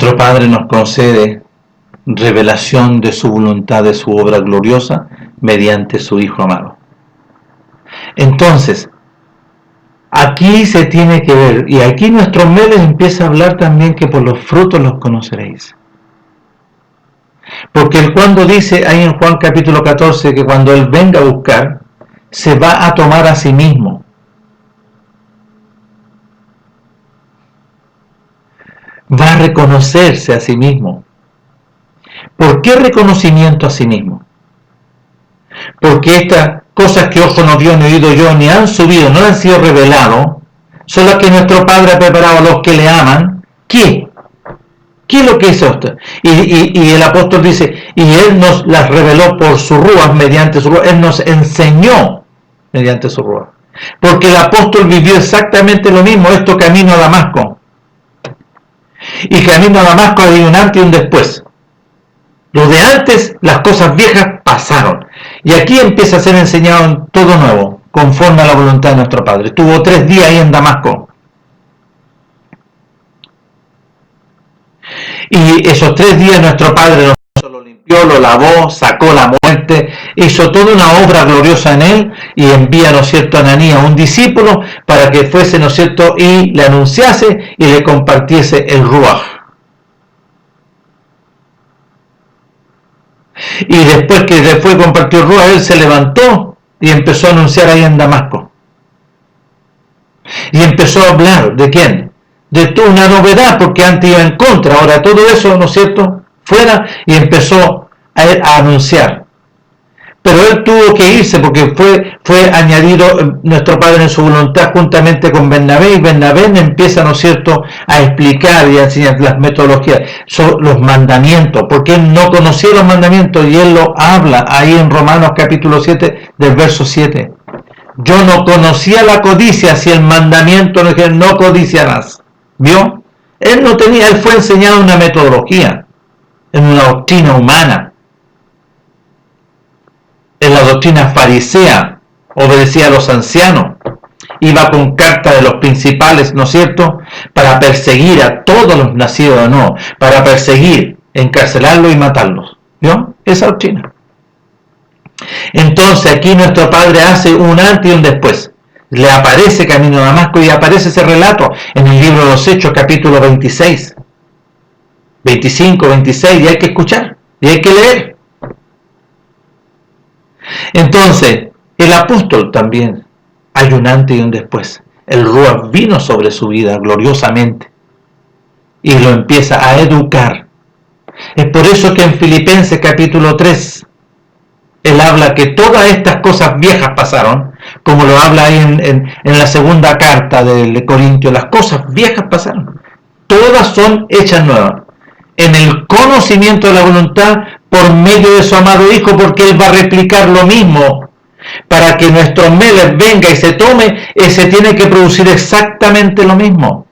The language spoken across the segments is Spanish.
nuestro Padre nos concede revelación de su voluntad, de su obra gloriosa, mediante su Hijo amado. Entonces, aquí se tiene que ver, y aquí nuestro Meles empieza a hablar también que por los frutos los conoceréis. Porque él cuando dice ahí en Juan capítulo 14 que cuando él venga a buscar, se va a tomar a sí mismo. Va a reconocerse a sí mismo. ¿Por qué reconocimiento a sí mismo? Porque estas cosas que ojo no vio, ni oído yo, ni han subido, no han sido revelados, son las que nuestro Padre ha preparado a los que le aman. ¿Qué? ¿Qué es lo que hizo esto? Y el apóstol dice, y Él nos las reveló por su ruaj, mediante su ruaj. Él nos enseñó mediante su ruaj. Porque el apóstol vivió exactamente lo mismo, esto camino a Damasco. Y camino a Damasco hay un antes y un después. Lo de antes, las cosas viejas pasaron. Y aquí empieza a ser enseñado en todo nuevo, conforme a la voluntad de nuestro Padre. Estuvo 3 días ahí en Damasco. Y esos 3 días nuestro Padre lo limpió, lo lavó, sacó la muerte, hizo toda una obra gloriosa en él y envía, ¿no es cierto?, a Ananías, un discípulo, para que fuese, ¿no es cierto?, y le anunciase y le compartiese el ruaj. Y después que después compartió el ruaj, él se levantó y empezó a anunciar ahí en Damasco. Y empezó a hablar, ¿de quién? De toda una novedad, porque antes iba en contra, ahora todo eso, ¿no es cierto?, fuera, y empezó a anunciar. Pero él tuvo que irse porque fue añadido nuestro Padre en su voluntad juntamente con Bernabé, y Bernabé empieza, ¿no es cierto?, a explicar y a enseñar las metodologías, son los mandamientos, porque él no conocía los mandamientos y él lo habla ahí en Romanos capítulo 7 del verso 7. Yo no conocía la codicia, si el mandamiento no es que no codiciarás. ¿Vio? Él no tenía, él fue enseñado una metodología, en una doctrina humana. En la doctrina farisea, obedecía a los ancianos, iba con carta de los principales, ¿no es cierto?, para perseguir a todos los nacidos de nuevo, para perseguir, encarcelarlos y matarlos. ¿Vio? Esa doctrina. Entonces aquí nuestro Padre hace un antes y un después. Le aparece camino a Damasco y aparece ese relato en el libro de los Hechos, capítulo 26, 25, 26, y hay que escuchar, y hay que leer. Entonces, el apóstol también, hay un antes y un después. El ruaj vino sobre su vida gloriosamente y lo empieza a educar. Es por eso que en Filipenses capítulo 3, él habla que todas estas cosas viejas pasaron, como lo habla ahí en la segunda carta de Corintios, las cosas viejas pasaron. Todas son hechas nuevas, en el conocimiento de la voluntad por medio de su amado Hijo, porque Él va a replicar lo mismo. Para que nuestro Meles venga y se tome, se tiene que producir exactamente lo mismo.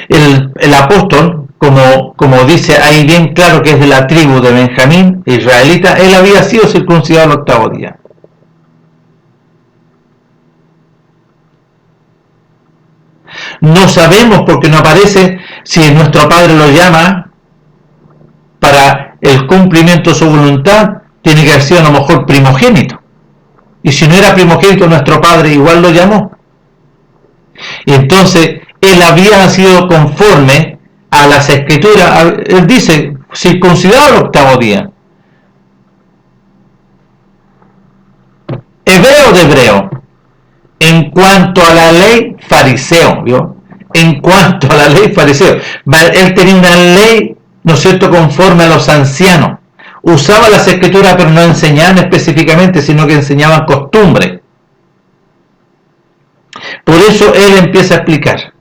El apóstol, como dice ahí bien claro que es de la tribu de Benjamín, israelita, él había sido circuncidado el 8º día. No sabemos, porque no aparece, si nuestro Padre lo llama para el cumplimiento de su voluntad, tiene que haber sido a lo mejor primogénito. Y si no era primogénito, nuestro Padre igual lo llamó. Y entonces, él había sido conforme a las Escrituras. Él dice, circuncidado el 8º día. Hebreo de hebreo. En cuanto a la ley, fariseo, ¿vio? En cuanto a la ley, fariseo. Él tenía una ley, ¿no es cierto?, conforme a los ancianos. Usaba las Escrituras, pero no enseñaban específicamente, sino que enseñaban costumbre. Por eso él empieza a explicar.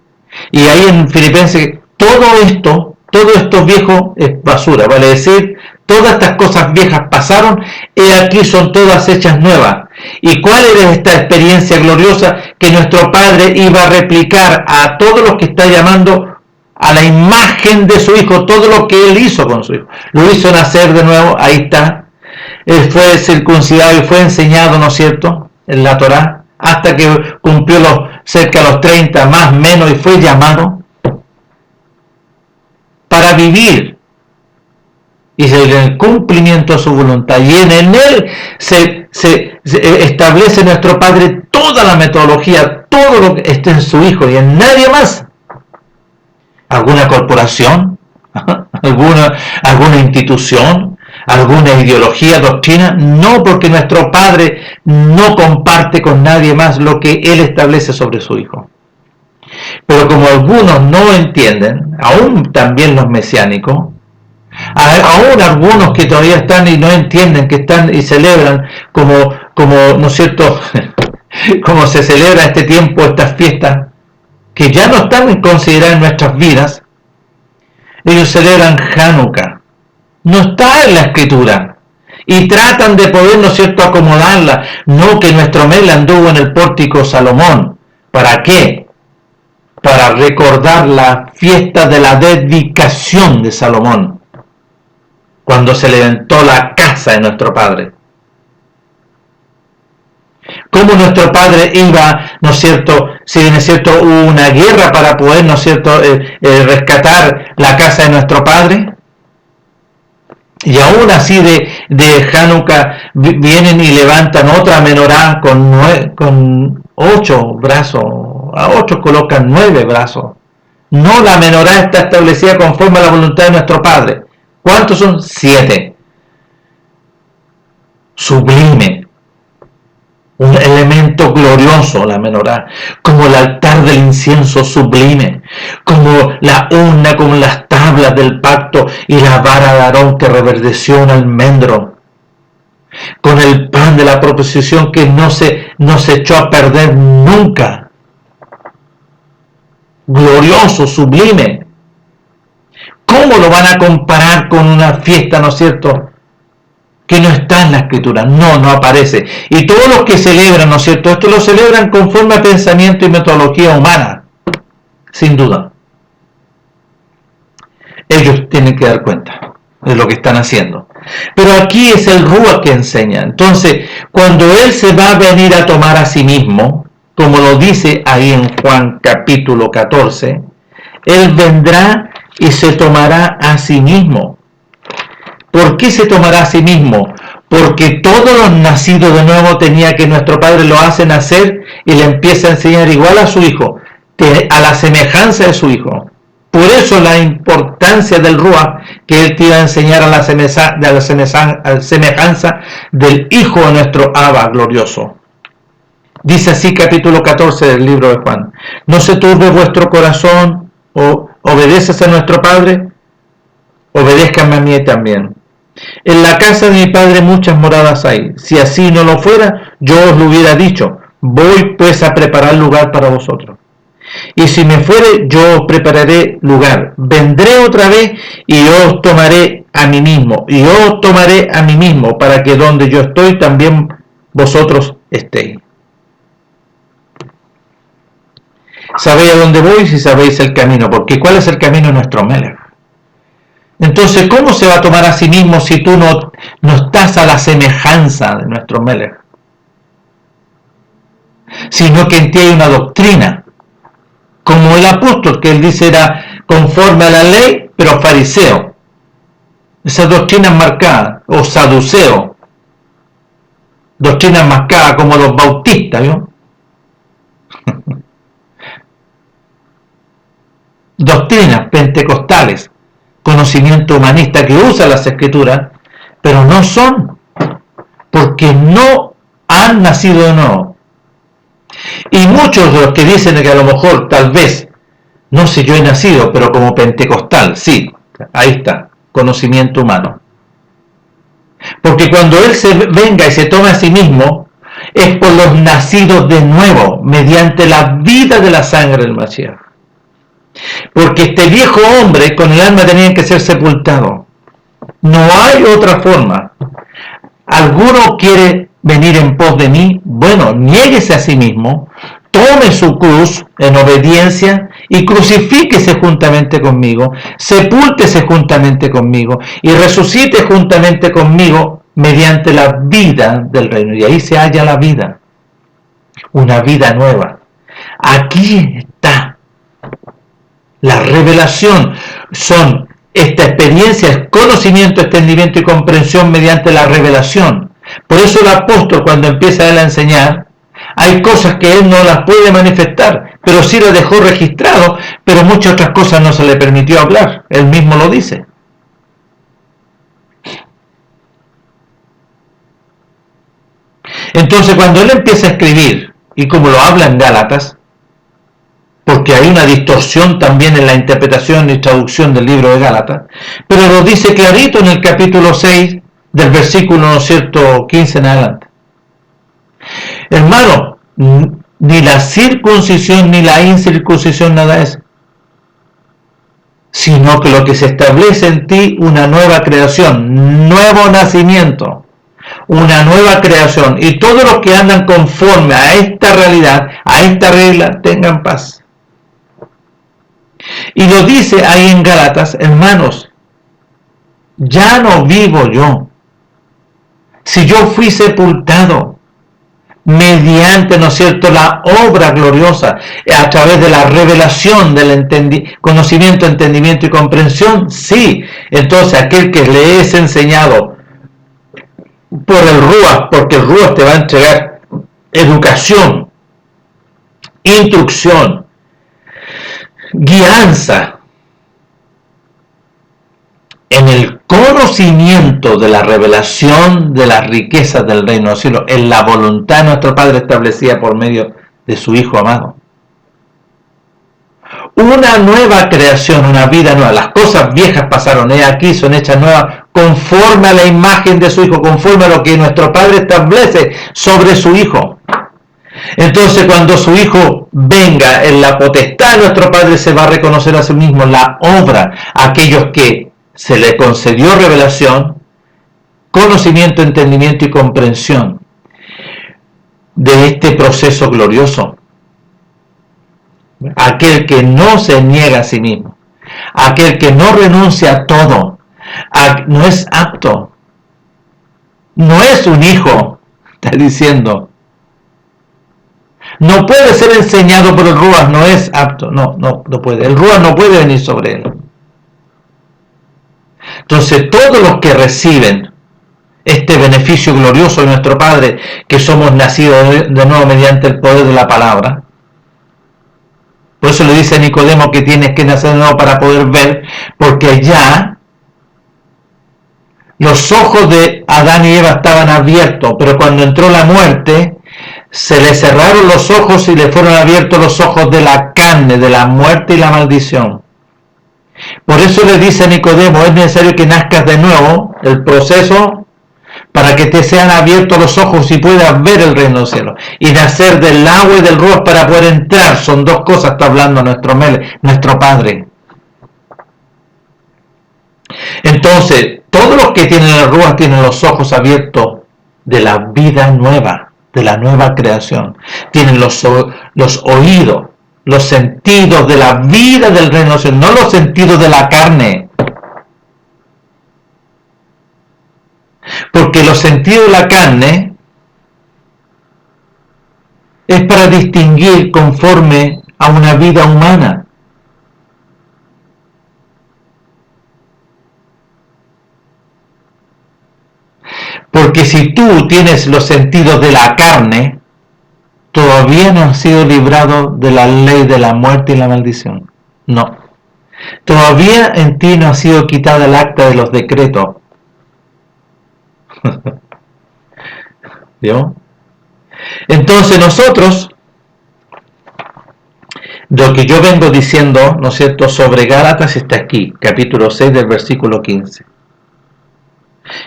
Y ahí en Filipenses, todo esto viejo es basura, vale decir, todas estas cosas viejas pasaron, y aquí son todas hechas nuevas. ¿Y cuál era esta experiencia gloriosa? Que nuestro Padre iba a replicar a todos los que está llamando a la imagen de su Hijo, todo lo que Él hizo con su Hijo. Lo hizo nacer de nuevo, ahí está. Él fue circuncidado y fue enseñado, ¿no es cierto?, en la Torá, hasta que cumplió cerca de los 30, más o menos, y fue llamado. para vivir y en el cumplimiento de su voluntad, y en él se establece nuestro Padre toda la metodología, todo lo que esté en su Hijo y en nadie más. ¿Alguna corporación? ¿Alguna institución? ¿Alguna ideología, doctrina? No, porque nuestro Padre no comparte con nadie más lo que Él establece sobre su Hijo. Pero como algunos no entienden, aún también los mesiánicos, aún algunos que todavía están y no entienden, que están y celebran como ¿no es cierto?, como se celebra este tiempo, estas fiestas, que ya no están consideradas en nuestras vidas. Ellos celebran Hanukkah. No está en la Escritura. Y tratan de poder, ¿no es cierto?, acomodarla. No, que nuestro Mele anduvo en el pórtico Salomón. ¿Para qué? Para recordar la fiesta de la dedicación de Salomón, cuando se levantó la casa de nuestro Padre. Cómo nuestro Padre iba, ¿no es cierto?, si bien es cierto, hubo una guerra para poder, ¿no es cierto?, rescatar la casa de nuestro Padre. Y aún así de Hanukkah vienen y levantan otra menorá con 8 brazos, a otros colocan 9 brazos. No, la menorá está establecida conforme a la voluntad de nuestro Padre. ¿Cuántos son? 7. Sublime. Un elemento glorioso, la menorá, como el altar del incienso sublime, como la urna con las tablas del pacto y la vara de Aarón que reverdeció un almendro, con el pan de la proposición que no se echó a perder nunca, glorioso, sublime. ¿Cómo lo van a comparar con una fiesta, ¿no es cierto?, que no está en la Escritura? No aparece. Y todos los que celebran, ¿no es cierto?, esto lo celebran conforme a pensamiento y metodología humana, sin duda. Ellos tienen que dar cuenta de lo que están haciendo. Pero aquí es el Ruach que enseña. Entonces, cuando Él se va a venir a tomar a sí mismo, como lo dice ahí en Juan capítulo 14, Él vendrá y se tomará a sí mismo. ¿Por qué se tomará a sí mismo? Porque todos los nacidos de nuevo tenía que nuestro Padre lo hace nacer y le empieza a enseñar igual a su Hijo, a la semejanza de su Hijo. Por eso la importancia del Ruach, que Él te iba a enseñar a la semejanza del Hijo de nuestro Abba glorioso. Dice así capítulo 14 del libro de Juan: no se turbe vuestro corazón, obedeces a nuestro Padre, obedézcanme a mí también. En la casa de mi Padre muchas moradas hay. Si así no lo fuera, yo os lo hubiera dicho. Voy pues a preparar lugar para vosotros. Y si me fuere, yo os prepararé lugar. Vendré otra vez y os tomaré a mí mismo. Y os tomaré a mí mismo, para que donde yo estoy también vosotros estéis. Sabéis a dónde voy si sabéis el camino. Porque ¿cuál es el camino de nuestro Melech? Entonces, ¿cómo se va a tomar a sí mismo si tú no estás a la semejanza de nuestro Melech? Sino que en ti hay una doctrina, como el apóstol, que él dice era conforme a la ley, pero fariseo. Esa doctrina marcada, o saduceo. Doctrina marcada como los bautistas, ¿no? Doctrinas pentecostales, conocimiento humanista que usa las Escrituras, pero no son, porque no han nacido de nuevo. Y muchos de los que dicen que a lo mejor, tal vez, no sé, yo he nacido, pero como pentecostal, sí, ahí está, conocimiento humano. Porque cuando Él se venga y se tome a sí mismo, es por los nacidos de nuevo, mediante la vida de la sangre del Mashiach. Porque este viejo hombre con el alma tenía que ser sepultado. No hay otra forma. ¿Alguno quiere venir en pos de mí? Bueno, niéguese a sí mismo, tome su cruz en obediencia y crucifíquese juntamente conmigo, sepúltese juntamente conmigo y resucite juntamente conmigo mediante la vida del reino. Y ahí se halla la vida, una vida nueva. Aquí está la revelación. Son esta experiencia es conocimiento, entendimiento y comprensión mediante la revelación. Por eso el apóstol, cuando empieza él a enseñar, hay cosas que él no las puede manifestar, pero sí las dejó registrado, pero muchas otras cosas no se le permitió hablar. Él mismo lo dice. Entonces, cuando él empieza a escribir, y como lo habla en Gálatas, porque hay una distorsión también en la interpretación y traducción del libro de Gálatas, pero lo dice clarito en el capítulo 6 del versículo, ¿no es cierto?, 15 en adelante. Hermano, ni la circuncisión ni la incircuncisión nada es, sino que lo que se establece en ti, una nueva creación, nuevo nacimiento, una nueva creación, y todos los que andan conforme a esta realidad, a esta regla, tengan paz. Y lo dice ahí en Gálatas, hermanos, ya no vivo yo, si yo fui sepultado mediante, ¿no es cierto?, la obra gloriosa, a través de la revelación del conocimiento, entendimiento y comprensión, sí. Entonces aquel que le es enseñado por el Ruach, porque el Ruach te va a entregar educación, instrucción, guianza en el conocimiento de la revelación de las riquezas del reino de los cielos, en la voluntad de nuestro Padre establecida por medio de su Hijo amado. Una nueva creación, una vida nueva. Las cosas viejas pasaron, aquí son hechas nuevas conforme a la imagen de su Hijo, conforme a lo que nuestro Padre establece sobre su Hijo. Entonces, cuando su Hijo venga en la potestad de nuestro Padre, se va a reconocer a sí mismo la obra, a aquellos que se le concedió revelación, conocimiento, entendimiento y comprensión de este proceso glorioso. Aquel que no se niega a sí mismo, aquel que no renuncia a todo, no es apto, no es un hijo, está diciendo. No puede ser enseñado por el Ruach, no es apto, no puede. El Ruach no puede venir sobre él. Entonces, todos los que reciben este beneficio glorioso de nuestro Padre, que somos nacidos de nuevo mediante el poder de la palabra, por eso le dice a Nicodemo que tienes que nacer de nuevo para poder ver, porque ya los ojos de Adán y Eva estaban abiertos, pero cuando entró la muerte, se le cerraron los ojos y le fueron abiertos los ojos de la carne, de la muerte y la maldición. Por eso le dice a Nicodemo, es necesario que nazcas de nuevo, el proceso, para que te sean abiertos los ojos y puedas ver el reino del cielo. Y nacer del agua y del Ruach para poder entrar, son dos cosas, está hablando nuestro Padre. Entonces, todos los que tienen el Ruach tienen los ojos abiertos de la vida nueva, de la nueva creación. Tienen los oídos, los sentidos de la vida del reino, no los sentidos de la carne. Porque los sentidos de la carne es para distinguir conforme a una vida humana. Porque si tú tienes los sentidos de la carne, todavía no has sido librado de la ley de la muerte y la maldición. No. Todavía en ti no ha sido quitada el acta de los decretos. ¿Vio? Entonces nosotros, lo que yo vengo diciendo, ¿no es cierto?, sobre Gálatas está aquí, capítulo 6 del versículo 15.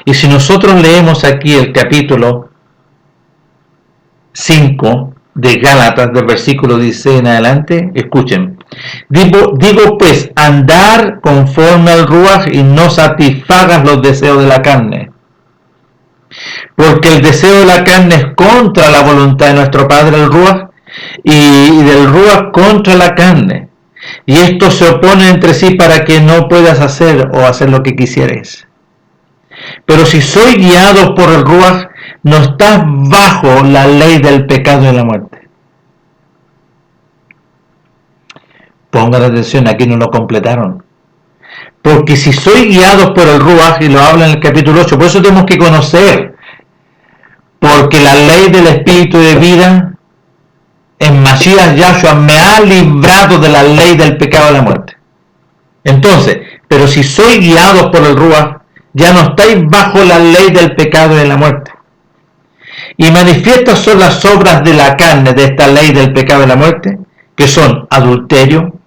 Y si nosotros leemos aquí el capítulo 5 de Gálatas, del versículo 16 en adelante, escuchen. Digo pues, andar conforme al Ruach y no satisfagas los deseos de la carne. Porque el deseo de la carne es contra la voluntad de nuestro Padre el Ruach, y del Ruach contra la carne. Y estos se oponen entre sí para que no puedas hacer o hacer lo que quisieres. Pero si soy guiado por el Ruach, no estás bajo la ley del pecado y la muerte. Pongan atención, aquí no lo completaron. Porque si soy guiado por el Ruach, y lo habla en el capítulo 8, por eso tenemos que conocer, porque la ley del Espíritu de vida en Mashiach Yahshua me ha librado de la ley del pecado y la muerte. Entonces, pero si soy guiado por el Ruach, ya no estáis bajo la ley del pecado y de la muerte. Y manifiestas son las obras de la carne de esta ley del pecado y la muerte, que son adulterio,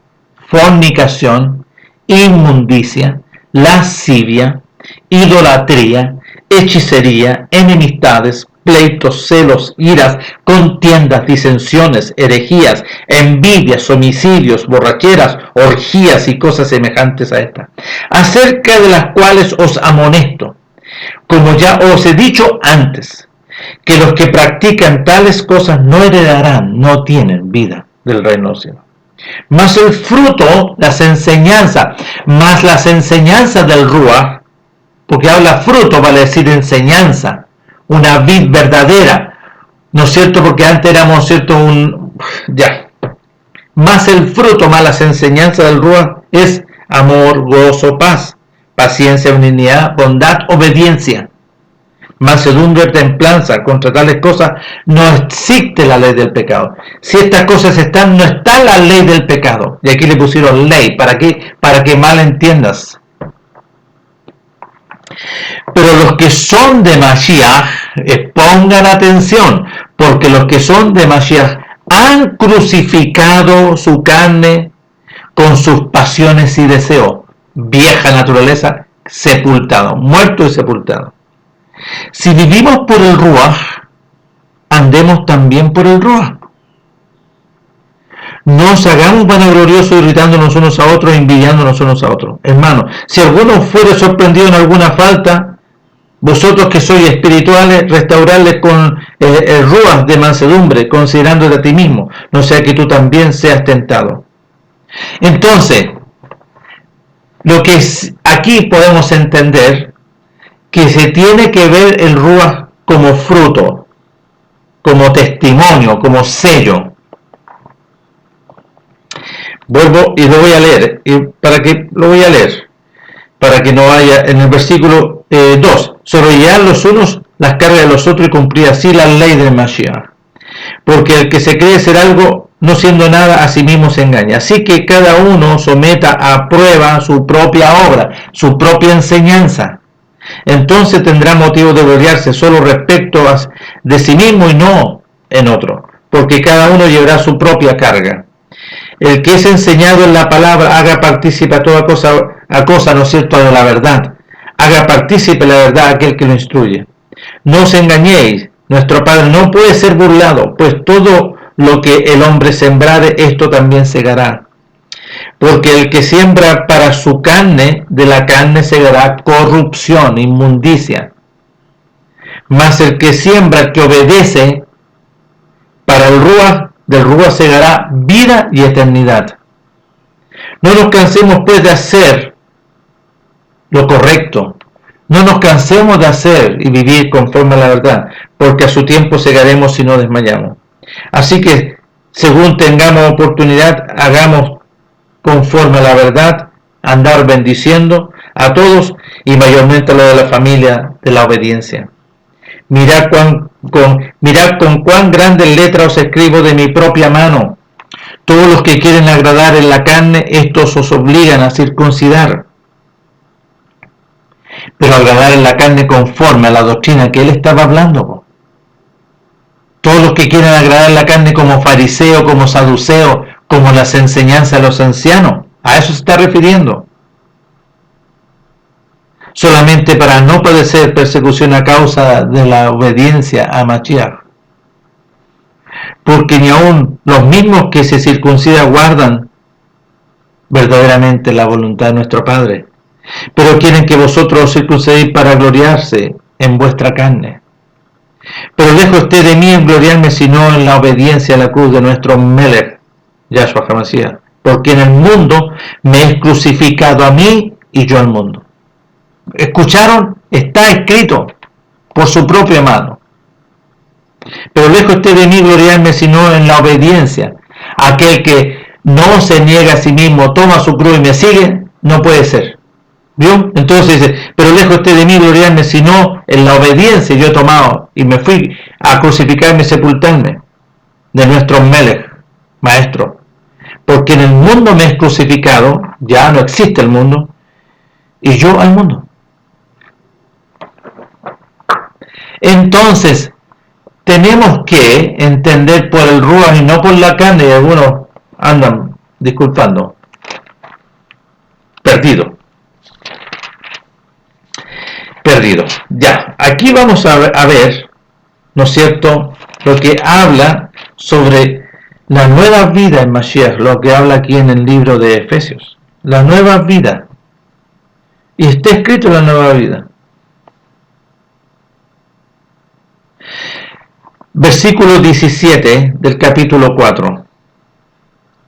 fornicación, inmundicia, lascivia, idolatría, hechicería, enemistades, pleitos, celos, iras, contiendas, disensiones, herejías, envidias, homicidios, borracheras, orgías y cosas semejantes a estas, acerca de las cuales os amonesto, como ya os he dicho antes, que los que practican tales cosas no heredarán, no tienen vida del reino de los cielos. Mas el fruto, las enseñanzas del Ruach, porque habla fruto, vale decir enseñanza, una vid verdadera, ¿no es cierto? Porque antes éramos, ¿cierto? Más el fruto, más las enseñanzas del Ruach es amor, gozo, paz, paciencia, benignidad, bondad, obediencia, mansedumbre, templanza. Contra tales cosas no existe la ley del pecado. Si estas cosas están, no está la ley del pecado. Y aquí le pusieron ley. ¿Para qué? Para que mal entiendas. Pero los que son de Mashiach, pongan atención, porque los que son de Mashiach han crucificado su carne con sus pasiones y deseos. Vieja naturaleza, sepultado, muerto y sepultado. Si vivimos por el Ruach, andemos también por el Ruach. No os hagamos vanagloriosos, irritándonos unos a otros, envidiándonos unos a otros. Hermanos, si alguno fuere sorprendido en alguna falta, vosotros que sois espirituales, restaurarles con el Ruach de mansedumbre, considerándote a ti mismo, no sea que tú también seas tentado. Entonces, lo que aquí podemos entender, que se tiene que ver el Ruach como fruto, como testimonio, como sello. Vuelvo y lo voy a leer, para que no haya, en el versículo 2, sobrellevar los unos las cargas de los otros y cumplir así la ley del Mashiach. Porque el que se cree ser algo, no siendo nada, a sí mismo se engaña. Así que cada uno someta a prueba su propia obra, su propia enseñanza. Entonces tendrá motivo de gloriarse solo respecto de sí mismo y no en otro, porque cada uno llevará su propia carga. El que es enseñado en la palabra haga partícipe a toda cosa, ¿no es cierto?, de la verdad. Haga partícipe la verdad a aquel que lo instruye. No os engañéis, nuestro Padre no puede ser burlado, pues todo lo que el hombre sembrare, esto también segará. Porque el que siembra para su carne, de la carne segará corrupción, inmundicia. Mas el que siembra, que obedece, para el Ruach, del Ruach segará vida y eternidad. No nos cansemos pues de hacer lo correcto. No nos cansemos de hacer y vivir conforme a la verdad, porque a su tiempo segaremos si no desmayamos. Así que, según tengamos oportunidad, hagamos conforme a la verdad, andar bendiciendo a todos y mayormente a lo de la familia de la obediencia. Mirad con cuán grandes letras os escribo de mi propia mano. Todos los que quieren agradar en la carne, estos os obligan a circuncidar. Pero agradar en la carne conforme a la doctrina que él estaba hablando. Todos los que quieren agradar en la carne como fariseo, como saduceo, como las enseñanzas de los ancianos, a eso se está refiriendo. Solamente para no padecer persecución a causa de la obediencia a Mashiach. Porque ni aun los mismos que se circuncidan guardan verdaderamente la voluntad de nuestro Padre, pero quieren que vosotros os circuncidéis para gloriarse en vuestra carne. Pero lejos esté de mí en gloriarme, sino en la obediencia a la cruz de nuestro Melech, Yahshua HaMashiach, porque en el mundo me es crucificado a mí y yo al mundo. ¿Escucharon? Está escrito por su propia mano. Pero lejos esté de mí gloriarme, sino en la obediencia. Aquel que no se niega a sí mismo, toma su cruz y me sigue, no puede ser. ¿Vio? Entonces dice, pero lejos esté de mí gloriarme, sino en la obediencia yo he tomado y me fui a crucificarme y sepultarme de nuestro Melech, maestro. Porque en el mundo me he crucificado, ya no existe el mundo, y yo al mundo. Entonces, tenemos que entender por el Ruach y no por la carne, y algunos andan disculpando, perdido. Ya, aquí vamos a ver, ¿no es cierto?, lo que habla sobre la nueva vida en Mashiach, lo que habla aquí en el libro de Efesios, la nueva vida, y está escrito la nueva vida. Versículo 17 del capítulo 4.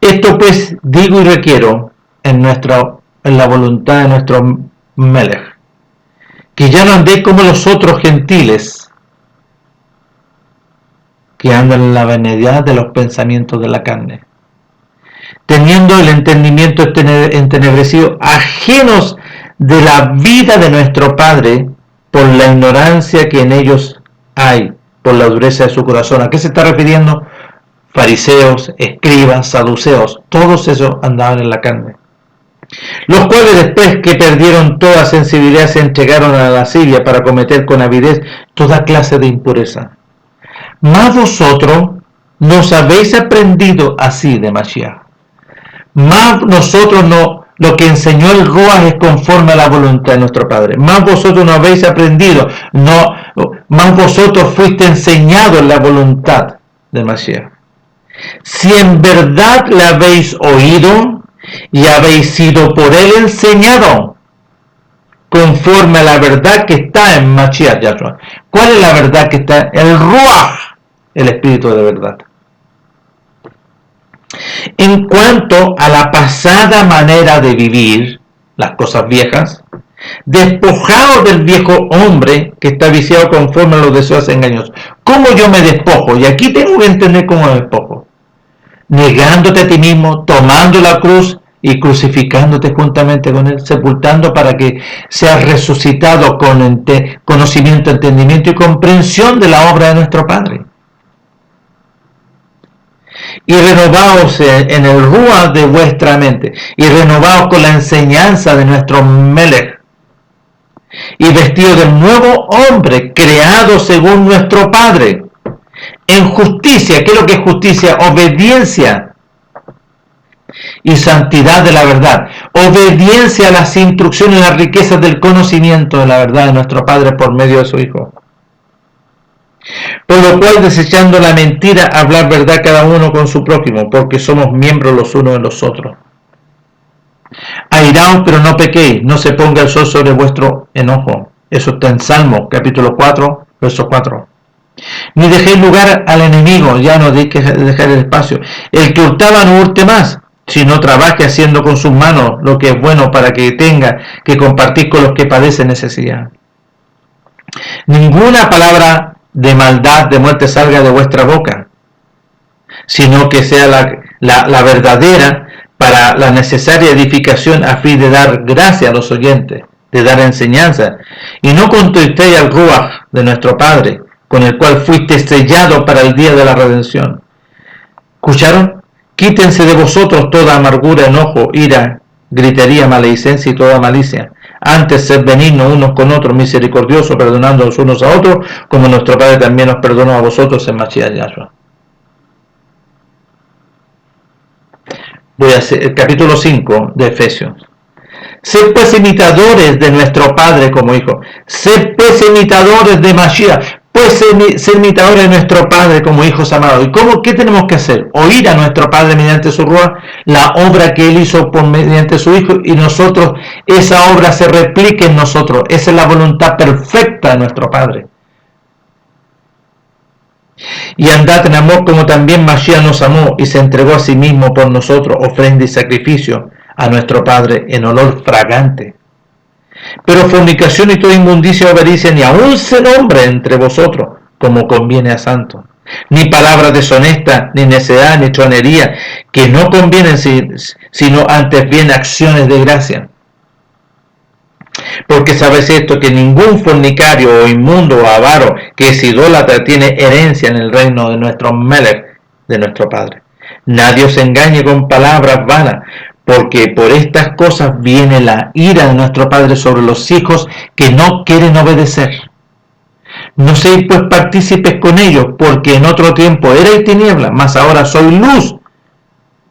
Esto pues digo y requiero en la voluntad de nuestro Melech, que ya no andéis como los otros gentiles, que andan en la vanidad de los pensamientos de la carne, teniendo el entendimiento entenebrecido, ajenos de la vida de nuestro Padre, por la ignorancia que en ellos hay, por la dureza de su corazón. ¿A qué se está refiriendo? Fariseos, escribas, saduceos, todos esos andaban en la carne, los cuales después que perdieron toda sensibilidad se entregaron a la lascivia para cometer con avidez toda clase de impureza. Mas vosotros nos habéis aprendido así de Mashiach. Mas nosotros no, lo que enseñó el Ruach es conforme a la voluntad de nuestro Padre. Mas vosotros no habéis aprendido, mas vosotros fuiste enseñados en la voluntad de Mashiach. Si en verdad la habéis oído y habéis sido por él enseñado, conforme a la verdad que está en Mashiach Yahshua. ¿Cuál es la verdad que está? El Ruach, el Espíritu de verdad. En cuanto a la pasada manera de vivir, las cosas viejas, despojados del viejo hombre que está viciado conforme a los deseos engañosos. ¿Cómo yo me despojo? Y aquí tengo que entender cómo me despojo. Negándote a ti mismo, tomando la cruz y crucificándote juntamente con él, sepultando para que seas resucitado con conocimiento, entendimiento y comprensión de la obra de nuestro Padre. Y renovaos en el Ruach de vuestra mente, y renovaos con la enseñanza de nuestro Melech, y vestido del nuevo hombre, creado según nuestro Padre, en justicia. ¿Qué es lo que es justicia? Obediencia y santidad de la verdad. Obediencia a las instrucciones y las riquezas del conocimiento de la verdad de nuestro Padre por medio de su Hijo. Por lo cual, desechando la mentira, hablar verdad cada uno con su prójimo, porque somos miembros los unos de los otros. Airaos, pero no pequéis, no se ponga el sol sobre vuestro enojo. Eso está en Salmo, capítulo 4, verso 4. Ni dejéis lugar al enemigo, ya no deis que dejar el espacio. El que hurtaba no hurte más, sino trabaje haciendo con sus manos lo que es bueno, para que tenga que compartir con los que padecen necesidad. Ninguna palabra de maldad, de muerte salga de vuestra boca, sino que sea la verdadera, para la necesaria edificación, a fin de dar gracia a los oyentes, de dar enseñanza, y no contristéis al Ruach de nuestro Padre, con el cual fuiste sellado para el día de la redención. ¿Escucharon? Quítense de vosotros toda amargura, enojo, ira, gritería, maledicencia y toda malicia. Antes, sed benignos unos con otros, misericordiosos, perdonándonos unos a otros, como nuestro Padre también os perdonó a vosotros en Mashiach Yahshua. Voy a hacer el capítulo 5 de Efesios. Sed pues imitadores de nuestro Padre como hijo. Sed pues imitadores de Mashiach. Pues ser imitadores de nuestro Padre como hijos amados. ¿Y qué tenemos que hacer? Oír a nuestro Padre mediante su Ruach, la obra que Él hizo mediante su Hijo, y nosotros, esa obra se replique en nosotros. Esa es la voluntad perfecta de nuestro Padre. Y andad en amor como también Mashiach nos amó y se entregó a sí mismo por nosotros, ofrenda y sacrificio a nuestro Padre en olor fragante. Pero fornicación y toda inmundicia o avaricia ni aun se nombre entre vosotros, como conviene a santos. Ni palabra deshonesta, ni necedad, ni chonería, que no convienen, sino antes bien acciones de gracia. Porque sabes esto, que ningún fornicario o inmundo o avaro que es idólatra tiene herencia en el reino de nuestro Melech, de nuestro Padre. Nadie os engañe con palabras vanas, porque por estas cosas viene la ira de nuestro Padre sobre los hijos que no quieren obedecer. No seáis pues partícipes con ellos, porque en otro tiempo erais tinieblas, mas ahora sois luz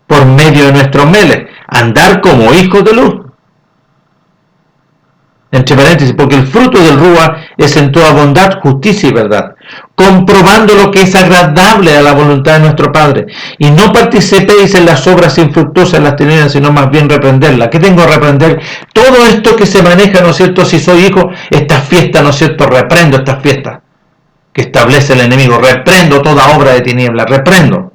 por medio de nuestro Melech. Andar como hijos de luz. Entre paréntesis, porque el fruto del Rúa es en toda bondad, justicia y verdad, comprobando lo que es agradable a la voluntad de nuestro Padre. Y no participéis en las obras infructuosas, las tinieblas, sino más bien reprenderlas. ¿Qué tengo que reprender? Todo esto que se maneja, ¿no es cierto? Si soy hijo, estas fiestas, ¿no es cierto? Reprendo estas fiestas que establece el enemigo. Reprendo toda obra de tinieblas, reprendo.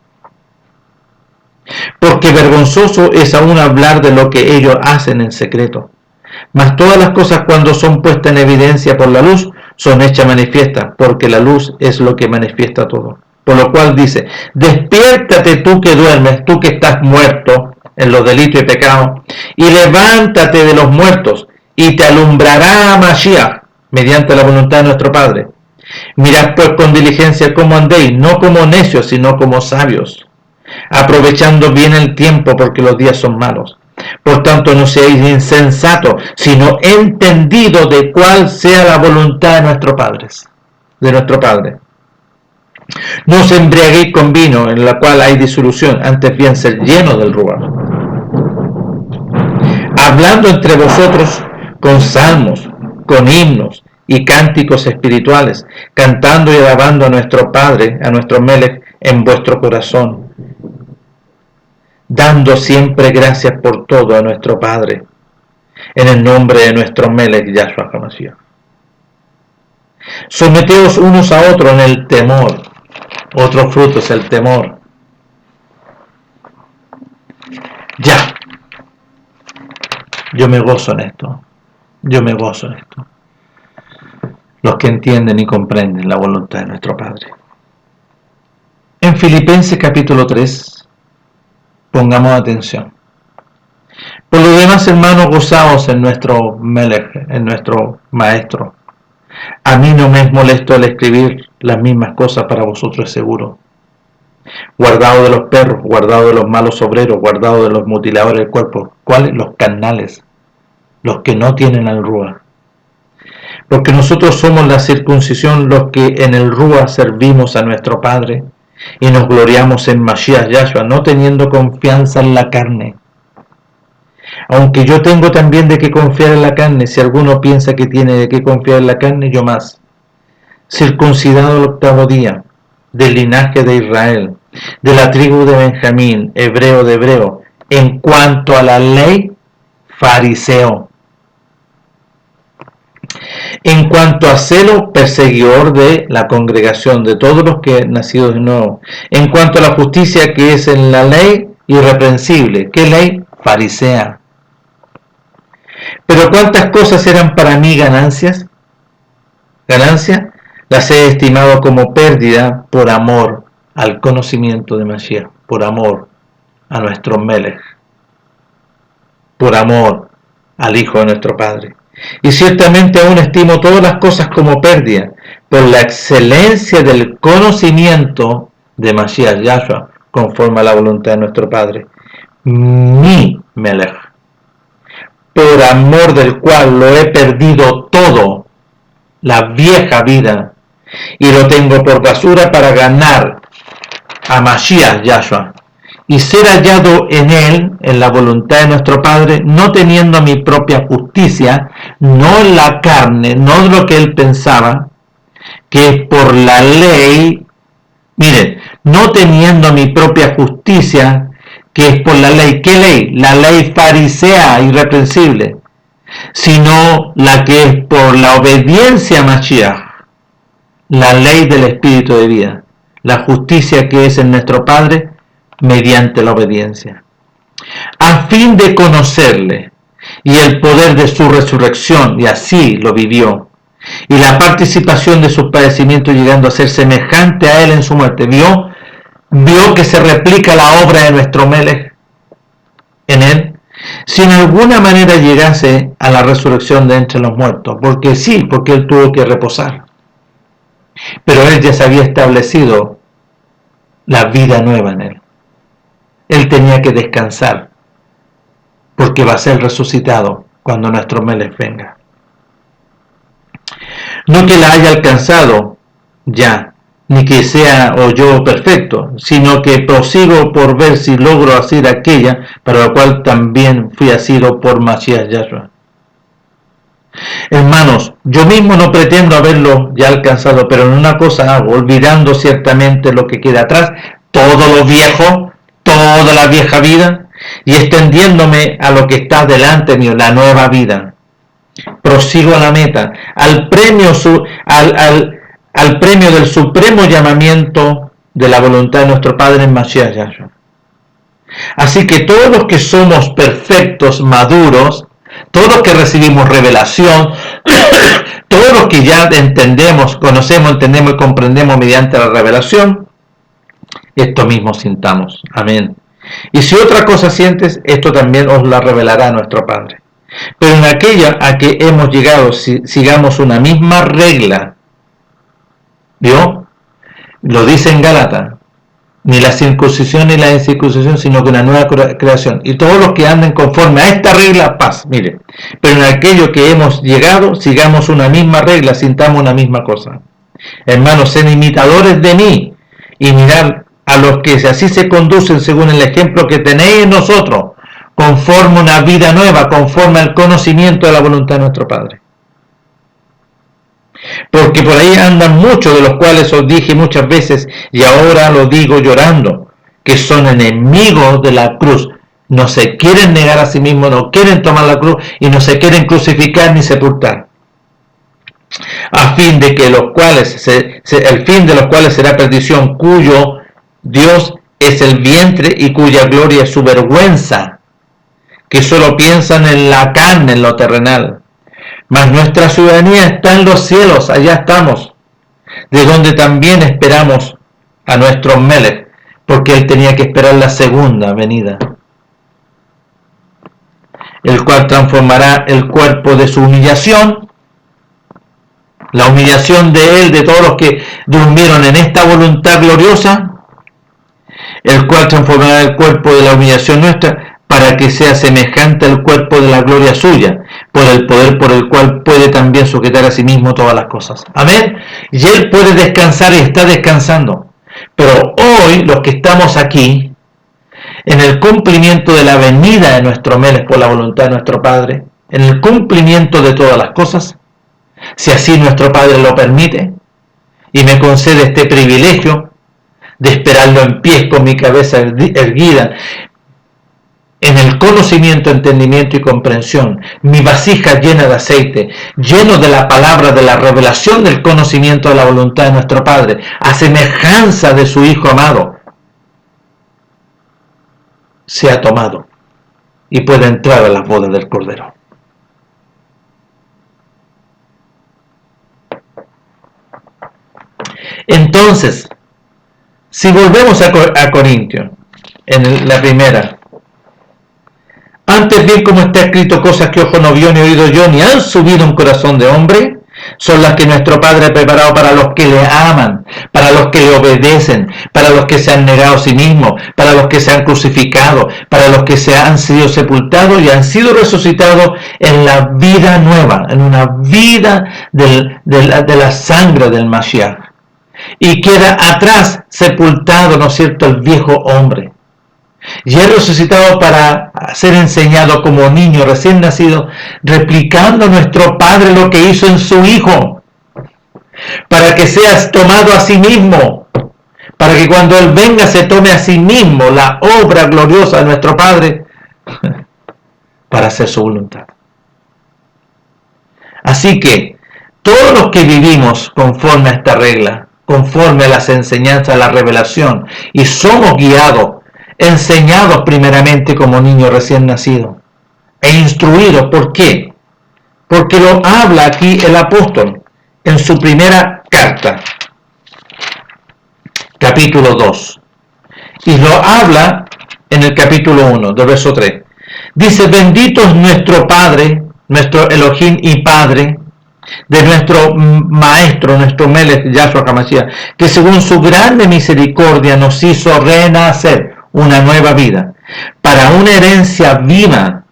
Porque vergonzoso es aún hablar de lo que ellos hacen en secreto. Mas todas las cosas, cuando son puestas en evidencia por la luz, son hechas manifiestas, porque la luz es lo que manifiesta todo. Por lo cual dice, despiértate tú que duermes, tú que estás muerto en los delitos y pecados, y levántate de los muertos, y te alumbrará Mashiach, mediante la voluntad de nuestro Padre. Mirad pues con diligencia cómo andéis, no como necios, sino como sabios, aprovechando bien el tiempo, porque los días son malos. Por tanto, no seáis insensatos, sino entendidos de cuál sea la voluntad de nuestro Padre. No os embriaguéis con vino, en la cual hay disolución, antes bien ser llenos del Ruach, hablando entre vosotros con salmos, con himnos y cánticos espirituales, cantando y alabando a nuestro Padre, a nuestro Melech, en vuestro corazón, dando siempre gracias por todo a nuestro Padre, en el nombre de nuestro Melech Yahshua HaMashiach. Someteos unos a otros en el temor. Otro fruto es el temor. Ya. Yo me gozo en esto. Los que entienden y comprenden la voluntad de nuestro Padre. En Filipenses capítulo 3, pongamos atención. Por lo demás, hermanos, gozaos en nuestro Melech, en nuestro Maestro. A mí no me es molesto el escribir las mismas cosas para vosotros, es seguro. Guardado de los perros, guardado de los malos obreros, guardado de los mutiladores del cuerpo. ¿Cuáles? Los carnales, los que no tienen al Ruach. Porque nosotros somos la circuncisión, los que en el Ruach servimos a nuestro Padre, y nos gloriamos en Mashiach Yahshua, no teniendo confianza en la carne. Aunque yo tengo también de qué confiar en la carne, si alguno piensa que tiene de qué confiar en la carne, yo más. Circuncidado el 8º día, del linaje de Israel, de la tribu de Benjamín, hebreo de hebreo, en cuanto a la ley, fariseo. En cuanto a celo, perseguidor de la congregación, de todos los que nacidos de nuevo. En cuanto a la justicia que es en la ley, irreprensible. ¿Qué ley? Farisea. Pero ¿cuántas cosas eran para mí ganancias? Ganancia, las he estimado como pérdida por amor al conocimiento de Mashiach, por amor a nuestro Melech, por amor al Hijo de nuestro Padre. Y ciertamente aún estimo todas las cosas como pérdida, por la excelencia del conocimiento de Mashiach Yahshua, conforme a la voluntad de nuestro Padre, mi Melech, por amor del cual lo he perdido todo, la vieja vida, y lo tengo por basura para ganar a Mashiach Yahshua, y ser hallado en él, en la voluntad de nuestro Padre, no teniendo mi propia justicia, no en la carne, no de lo que él pensaba, que es por la ley. Miren, no teniendo mi propia justicia, que es por la ley. ¿Qué ley? La ley farisea irreprensible, sino la que es por la obediencia a Mashiach, la ley del Espíritu de vida, la justicia que es en nuestro Padre mediante la obediencia, a fin de conocerle y el poder de su resurrección, y así lo vivió, y la participación de sus padecimientos, llegando a ser semejante a él en su muerte. Vio que se replica la obra de nuestro Melech en él, si en alguna manera llegase a la resurrección de entre los muertos, porque sí, porque él tuvo que reposar. Pero él ya se había establecido la vida nueva en él. Él tenía que descansar, porque va a ser resucitado cuando nuestro Melech venga. No que la haya alcanzado ya, ni que sea o yo perfecto, sino que prosigo por ver si logro hacer aquella para la cual también fui asido por Mashiach Yahshua. Hermanos, yo mismo no pretendo haberlo ya alcanzado, pero en una cosa hago, olvidando ciertamente lo que queda atrás, todo lo viejo, toda la vieja vida, y extendiéndome a lo que está delante mío, la nueva vida. Prosigo a la meta, al premio del supremo llamamiento de la voluntad de nuestro Padre en Mashiach Yahshua. Así que todos los que somos perfectos, maduros, todos los que recibimos revelación, todos los que ya entendemos, conocemos, entendemos y comprendemos mediante la revelación, esto mismo sintamos. Amén. Y si otra cosa sientes, esto también os la revelará nuestro Padre. Pero en aquella a que hemos llegado, sigamos una misma regla. ¿Vio? Lo dice en Gálatas. Ni la circuncisión ni la incircuncisión, sino que una nueva creación. Y todos los que anden conforme a esta regla, paz. Mire, pero en aquello que hemos llegado, sigamos una misma regla, sintamos una misma cosa. Hermanos, sed imitadores de mí y mirad a los que así se conducen según el ejemplo que tenéis en nosotros, conforme a una vida nueva, conforme al conocimiento de la voluntad de nuestro Padre. Porque por ahí andan muchos, de los cuales os dije muchas veces, y ahora lo digo llorando, que son enemigos de la cruz. No se quieren negar a sí mismos, no quieren tomar la cruz, y no se quieren crucificar ni sepultar. A fin de que los cuales, el fin de los cuales será perdición, cuyo Dios es el vientre y cuya gloria es su vergüenza, que solo piensan en la carne, en lo terrenal. Mas nuestra ciudadanía está en los cielos, allá estamos, de donde también esperamos a nuestro Melech, porque él tenía que esperar la segunda venida, el cual transformará el cuerpo de su humillación, la humillación de él, de todos los que durmieron en esta voluntad gloriosa, el cual transformará el cuerpo de la humillación nuestra, para que sea semejante al cuerpo de la gloria suya, por el poder por el cual puede también sujetar a sí mismo todas las cosas. Amén. Y él puede descansar y está descansando. Pero hoy, los que estamos aquí, en el cumplimiento de la venida de nuestro Melech por la voluntad de nuestro Padre, en el cumplimiento de todas las cosas, si así nuestro Padre lo permite, y me concede este privilegio de esperarlo en pie con mi cabeza erguida, en el conocimiento, entendimiento y comprensión, mi vasija llena de aceite, lleno de la palabra, de la revelación del conocimiento de la voluntad de nuestro Padre, a semejanza de su Hijo amado, se ha tomado y puede entrar a las bodas del Cordero. Entonces, si volvemos a Corintios, en la primera, antes bien, como está escrito, cosas que ojo no vio ni oído yo, ni han subido un corazón de hombre, son las que nuestro Padre ha preparado para los que le aman, para los que le obedecen, para los que se han negado a sí mismos, para los que se han crucificado, para los que se han sido sepultados y han sido resucitados en la vida nueva, en una vida de la sangre del Mashiach. Y queda atrás sepultado, ¿no es cierto?, el viejo hombre. Y es resucitado para ser enseñado como niño recién nacido, replicando a nuestro Padre lo que hizo en su Hijo, para que seas tomado a sí mismo, para que cuando Él venga se tome a sí mismo la obra gloriosa de nuestro Padre, para hacer su voluntad. Así que todos los que vivimos conforme a esta regla, conforme a las enseñanzas, a la revelación, y somos guiados, enseñados primeramente como niños recién nacidos e instruidos. ¿Por qué? Porque lo habla aquí el apóstol en su primera carta, capítulo 2, y lo habla en el capítulo 1, del verso 3. Dice, bendito es nuestro Padre, nuestro Elohim y Padre, de nuestro Maestro, nuestro Melech, Yahshua HaMashiach, que según su grande misericordia nos hizo renacer una nueva vida, para una herencia viva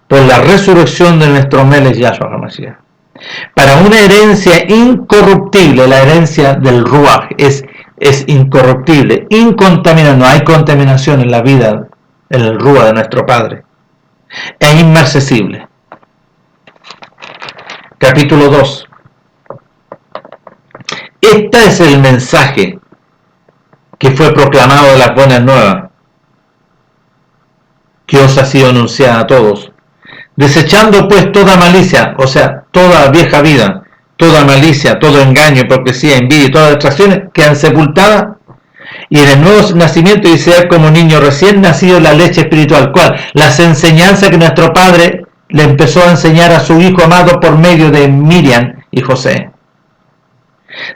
por la resurrección de nuestro Melech, Yahshua HaMashiach, para una herencia incorruptible. La herencia del Ruach es incorruptible, incontaminada, no hay contaminación en la vida, en el Ruach de nuestro Padre, es inmarcesible. Capítulo 2. Este es el mensaje que fue proclamado de las buenas nuevas, que os ha sido anunciada a todos. Desechando pues toda malicia, o sea, toda vieja vida, toda malicia, todo engaño, hipocresía, envidia y todas las distracciones, quedan sepultadas, y en el nuevo nacimiento y ser como niño recién nacido la leche espiritual, cual las enseñanzas que nuestro Padre le empezó a enseñar a su hijo amado por medio de Miriam y José.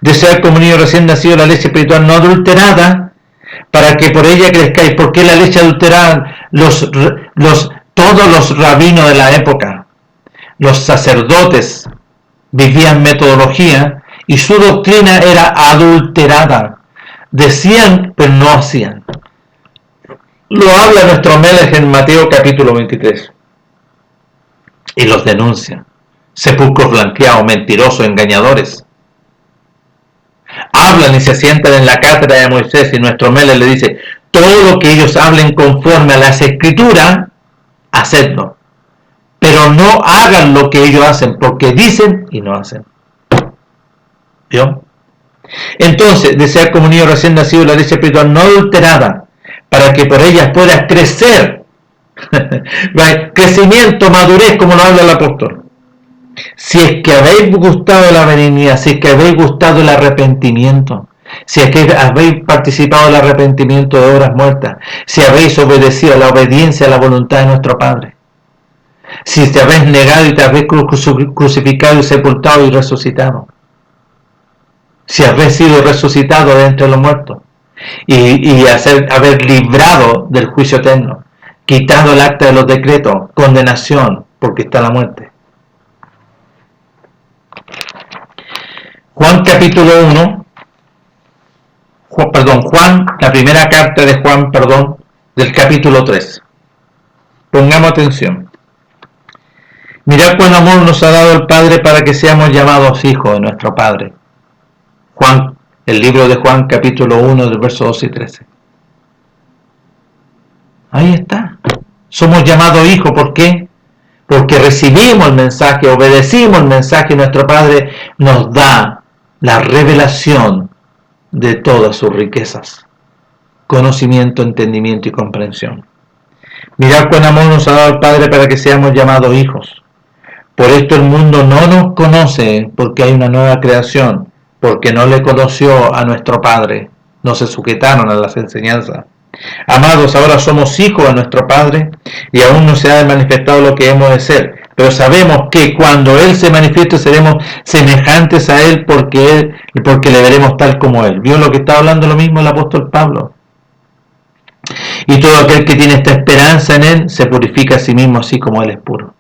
Desear como niño recién nacido la leche espiritual no adulterada, para que por ella crezcáis. ¿Por qué la leche adulterada? Todos los rabinos de la época, los sacerdotes, vivían metodología y su doctrina era adulterada. Decían, pero no hacían. Lo habla nuestro Melech en Mateo capítulo 23. Y los denuncia. Sepulcros blanqueados, mentirosos, engañadores. Hablan y se sientan en la cátedra de Moisés, y nuestro Melech le dice, todo lo que ellos hablen conforme a las escrituras, hacedlo. Pero no hagan lo que ellos hacen, porque dicen y no hacen. ¿Vio? Entonces, desear como niño recién nacido la leche espiritual no adulterada, para que por ellas puedas crecer. Crecimiento, madurez, como lo habla el apóstol. Si es que habéis gustado la benignidad, si es que habéis gustado el arrepentimiento, si es que habéis participado del arrepentimiento de obras muertas, si habéis obedecido a la obediencia a la voluntad de nuestro Padre, si te habéis negado y te habéis crucificado y sepultado y resucitado, si habéis sido resucitado de entre los muertos y haber librado del juicio eterno, quitado el acta de los decretos, condenación, porque está la muerte. Juan capítulo 1, Juan, la primera carta de Juan, del capítulo 3. Pongamos atención. Mirad cuán amor nos ha dado el Padre para que seamos llamados hijos de nuestro Padre. Juan, el libro de Juan, capítulo 1, del verso 12 y 13. Ahí está. Somos llamados hijos, ¿por qué? Porque recibimos el mensaje, obedecimos el mensaje, y nuestro Padre nos da la revelación de todas sus riquezas, conocimiento, entendimiento y comprensión. Mirad cuán amor nos ha dado el Padre para que seamos llamados hijos. Por esto el mundo no nos conoce, porque hay una nueva creación, porque no le conoció a nuestro Padre, no se sujetaron a las enseñanzas. Amados, ahora somos hijos de nuestro Padre, y aún no se ha manifestado lo que hemos de ser, pero sabemos que cuando Él se manifieste seremos semejantes a Él, porque le veremos tal como Él. ¿Vio lo que está hablando lo mismo el apóstol Pablo? Y todo aquel que tiene esta esperanza en Él se purifica a sí mismo así como Él es puro.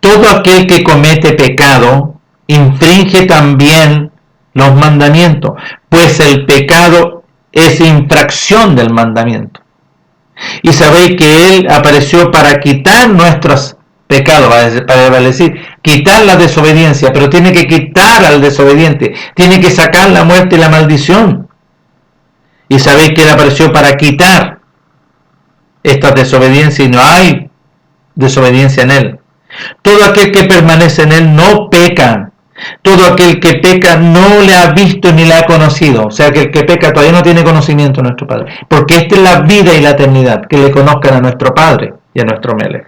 Todo aquel que comete pecado infringe también los mandamientos, pues el pecado es infracción del mandamiento. Y sabéis que Él apareció para quitar nuestros pecados, para decir, quitar la desobediencia, pero tiene que quitar al desobediente, tiene que sacar la muerte y la maldición. Y sabéis que Él apareció para quitar esta desobediencia, y no hay desobediencia en Él. Todo aquel que permanece en Él no peca. Todo aquel que peca no le ha visto ni le ha conocido. O sea que el que peca todavía no tiene conocimiento de nuestro Padre. Porque esta es la vida y la eternidad, que le conozcan a nuestro Padre y a nuestro Melech.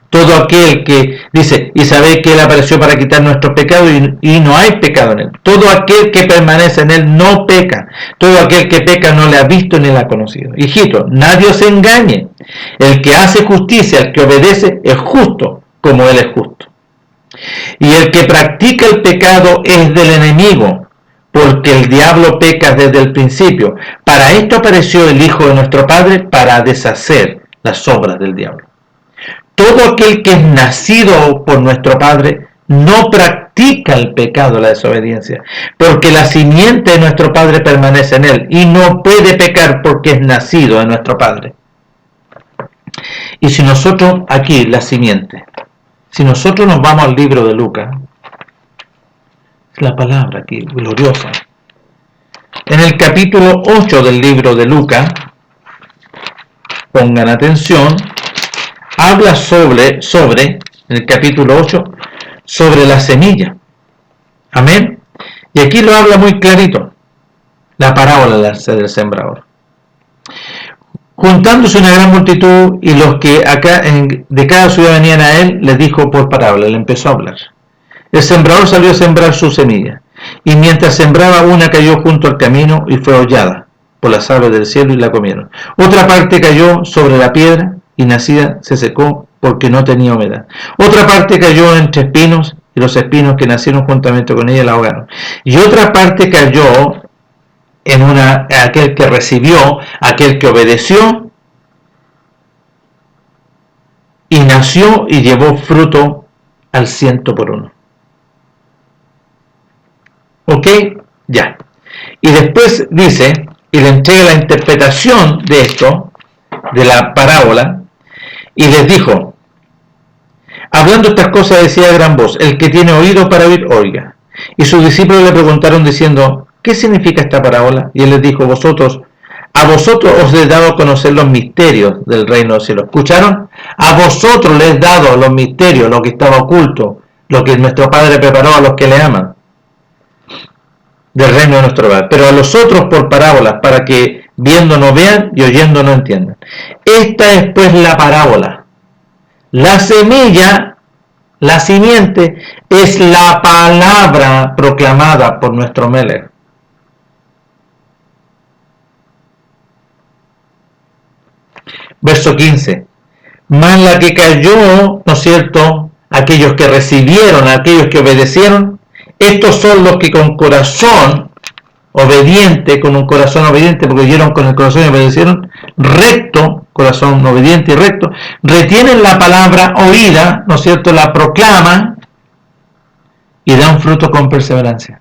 Todo aquel que dice, y sabéis que Él apareció para quitar nuestros pecados, y no hay pecado en Él. Todo aquel que permanece en Él no peca. Todo aquel que peca no le ha visto ni le ha conocido. Hijito, nadie os engañe. El que hace justicia, el que obedece, es justo como Él es justo. Y el que practica el pecado es del enemigo, porque el diablo peca desde el principio. Para esto apareció el Hijo de nuestro Padre, para deshacer las obras del diablo. Todo aquel que es nacido por nuestro Padre no practica el pecado, la desobediencia, porque la simiente de nuestro Padre permanece en él y no puede pecar porque es nacido de nuestro Padre. Y si nosotros, aquí la simiente, si nosotros nos vamos al libro de Lucas, la palabra aquí, gloriosa, en el capítulo 8 del libro de Lucas, pongan atención, habla sobre, en el capítulo 8, sobre la semilla. Amén. Y aquí lo habla muy clarito, la parábola del sembrador. Juntándose una gran multitud y los que de cada ciudad venían a él, les dijo por parábola, le empezó a hablar. El sembrador salió a sembrar su semilla, y mientras sembraba una cayó junto al camino y fue hollada por las aves del cielo y la comieron. Otra parte cayó sobre la piedra y nacida se secó porque no tenía humedad. Otra parte cayó entre espinos y los espinos que nacieron juntamente con ella la ahogaron. Y otra parte cayó en aquel que recibió, aquel que obedeció y nació y llevó fruto al 100%. ¿Ok? Ya. Y después dice, y le entrega la interpretación de esto, de la parábola, y les dijo, hablando estas cosas decía a gran voz, el que tiene oído para oír, oiga. Y sus discípulos le preguntaron diciendo, ¿qué significa esta parábola? Y él les dijo, a vosotros os he dado a conocer los misterios del reino del cielo. ¿Escucharon? A vosotros les he dado los misterios, lo que estaba oculto, lo que nuestro Padre preparó a los que le aman, del reino de nuestro Padre. Pero a los otros por parábolas, para que viendo no vean y oyendo no entiendan. Esta es pues la parábola. La semilla, la simiente, es la palabra proclamada por nuestro Melech. Verso 15. Mas la que cayó, ¿no es cierto?, aquellos que recibieron, aquellos que obedecieron, estos son los que con corazón obediente, con un corazón obediente, porque oyeron con el corazón y obedecieron, recto, corazón obediente y recto, retienen la palabra oída, ¿no es cierto?, la proclaman y dan fruto con perseverancia.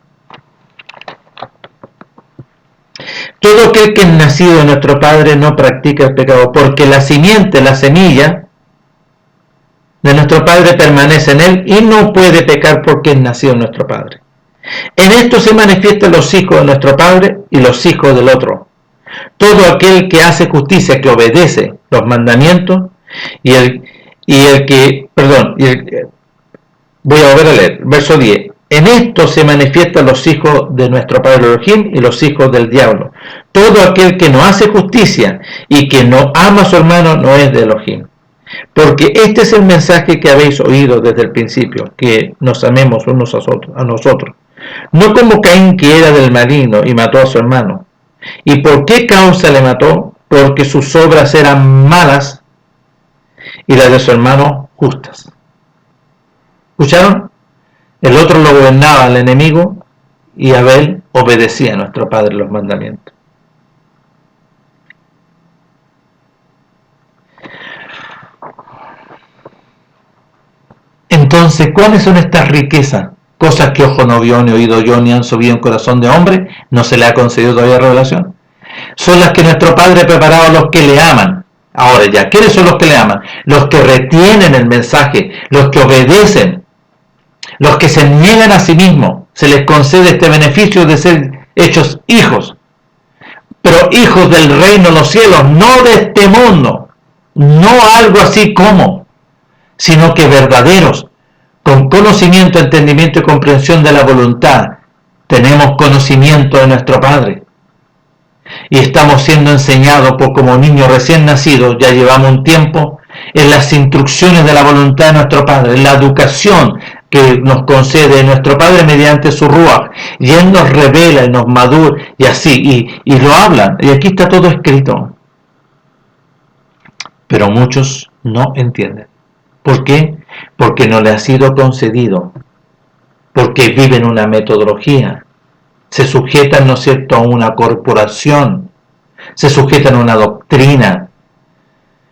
Todo aquel que es nacido de nuestro Padre no practica el pecado, porque la simiente, la semilla de nuestro Padre permanece en él y no puede pecar porque es nacido de nuestro Padre. En esto se manifiestan los hijos de nuestro Padre y los hijos del otro. Todo aquel que hace justicia, que obedece los mandamientos, voy a volver a leer, verso 10. En esto se manifiestan los hijos de nuestro Padre Elohim y los hijos del diablo. Todo aquel que no hace justicia y que no ama a su hermano no es de Elohim. Porque este es el mensaje que habéis oído desde el principio, que nos amemos unos a nosotros. No como Caín, que era del maligno y mató a su hermano. ¿Y por qué causa le mató? Porque sus obras eran malas y las de su hermano justas. ¿Escucharon? El otro lo gobernaba al enemigo y Abel obedecía a nuestro Padre los mandamientos. Entonces, ¿cuáles son estas riquezas? Cosas que ojo no vio, ni oído yo, ni han subido en corazón de hombre, no se le ha concedido todavía revelación. Son las que nuestro Padre ha preparado a los que le aman. Ahora ya, ¿quiénes son los que le aman? Los que retienen el mensaje, los que obedecen, los que se niegan a sí mismos. Se les concede este beneficio de ser hechos hijos, pero hijos del reino de los cielos, no de este mundo, no algo así como, sino que verdaderos, con conocimiento, entendimiento y comprensión de la voluntad. Tenemos conocimiento de nuestro Padre y estamos siendo enseñados por como niños recién nacidos, ya llevamos un tiempo en las instrucciones de la voluntad de nuestro Padre, en la educación que nos concede nuestro Padre mediante su Ruach, y Él nos revela y nos madura y así, y lo hablan, y aquí está todo escrito. Pero muchos no entienden. ¿Por qué? Porque no le ha sido concedido, porque viven una metodología, se sujetan, ¿no es cierto?, a una corporación, se sujetan a una doctrina.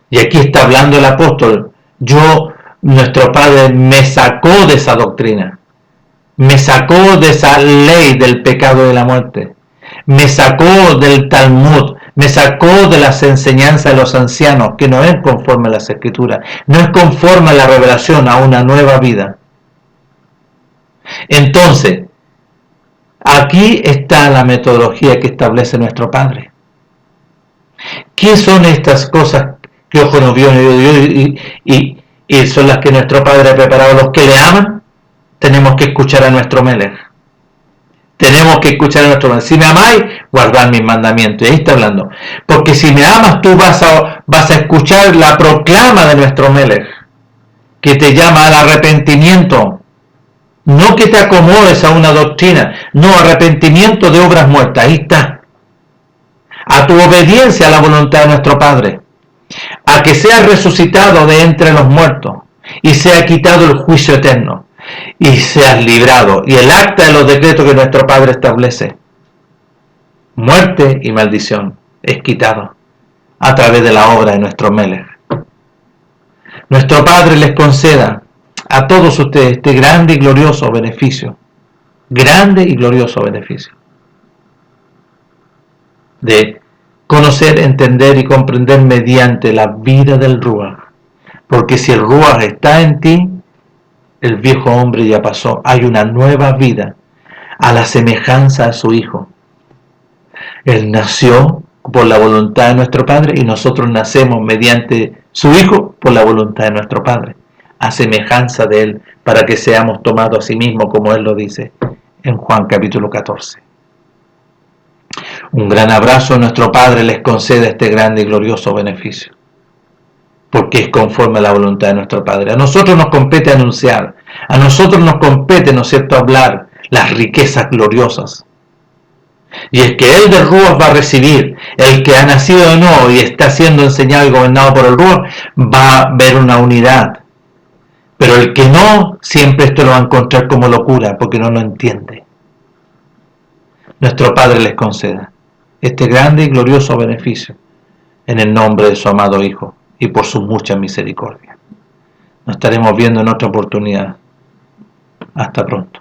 Y aquí está hablando el apóstol, Nuestro Padre me sacó de esa doctrina, me sacó de esa ley del pecado y de la muerte, me sacó del Talmud, me sacó de las enseñanzas de los ancianos, que no es conforme a las Escrituras, no es conforme a la revelación, a una nueva vida. Entonces, aquí está la metodología que establece nuestro Padre. ¿Qué son estas cosas que ojo no vio ni oído y son las que nuestro Padre ha preparado a los que le aman? Tenemos que escuchar a nuestro Melech. Tenemos que escuchar a nuestro Melech. Si me amáis, guardad mis mandamientos. Y ahí está hablando. Porque si me amas, tú vas a escuchar la proclama de nuestro Melech, que te llama al arrepentimiento. No que te acomodes a una doctrina. No, arrepentimiento de obras muertas. Ahí está. A tu obediencia a la voluntad de nuestro Padre. A que seas resucitado de entre los muertos y sea quitado el juicio eterno y seas librado, y el acta de los decretos que nuestro Padre establece, muerte y maldición, es quitado a través de la obra de nuestro Melech. Nuestro Padre les conceda a todos ustedes este grande y glorioso beneficio de conocer, entender y comprender mediante la vida del Ruach. Porque si el Ruach está en ti, el viejo hombre ya pasó. Hay una nueva vida a la semejanza de su Hijo. Él nació por la voluntad de nuestro Padre y nosotros nacemos mediante su Hijo por la voluntad de nuestro Padre, a semejanza de Él, para que seamos tomados a sí mismos, como Él lo dice en Juan capítulo 14. Un gran abrazo a nuestro Padre les concede este grande y glorioso beneficio, porque es conforme a la voluntad de nuestro Padre. A nosotros nos compete anunciar, a nosotros nos compete, ¿no es cierto?, hablar las riquezas gloriosas. Y el que él del Ruach va a recibir, el que ha nacido de nuevo y está siendo enseñado y gobernado por el Ruach, va a ver una unidad. Pero el que no, siempre esto lo va a encontrar como locura, porque no lo entiende. Nuestro Padre les conceda este grande y glorioso beneficio en el nombre de su amado Hijo y por su mucha misericordia. Nos estaremos viendo en otra oportunidad. Hasta pronto.